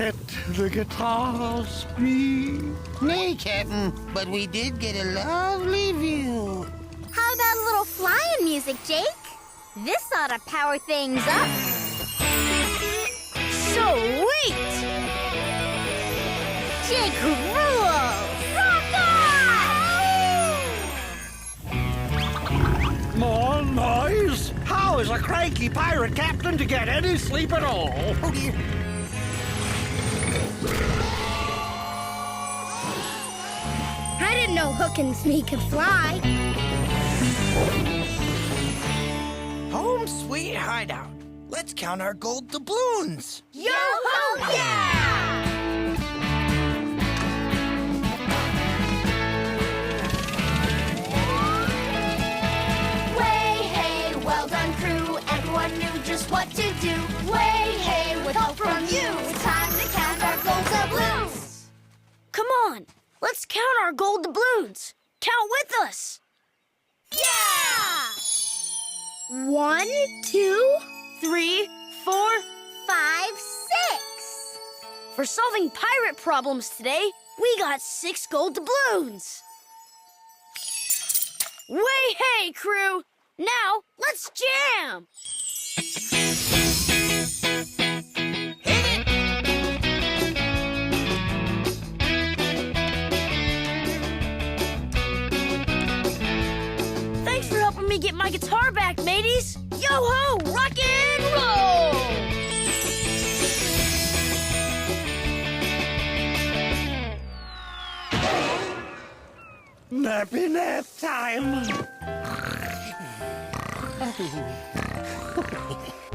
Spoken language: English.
Let the guitar speak. Nay, Captain, but we did get a lovely view. How about a little flying music, Jake? This ought to power things up. Sweet! Jake rules! Rock on! More noise? How is a cranky pirate captain to get any sleep at all? Oh, dear. I didn't know Hook and Sneak could fly. Home sweet hideout. Let's count our gold doubloons. Yo-ho, yeah! Way, hey, well done, crew. Everyone knew just what to do. Way, hey, with help from you. It's time to count our gold doubloons. Come on, let's count our gold doubloons. Count with us. Yeah! 1, 2, 3, 4, 5, 6. For solving pirate problems today, we got 6 gold doubloons. Way hey, crew! Now, let's jam! Thanks for helping me get my guitar back, mateys. Yo-ho, rock and roll! Nappy nap time.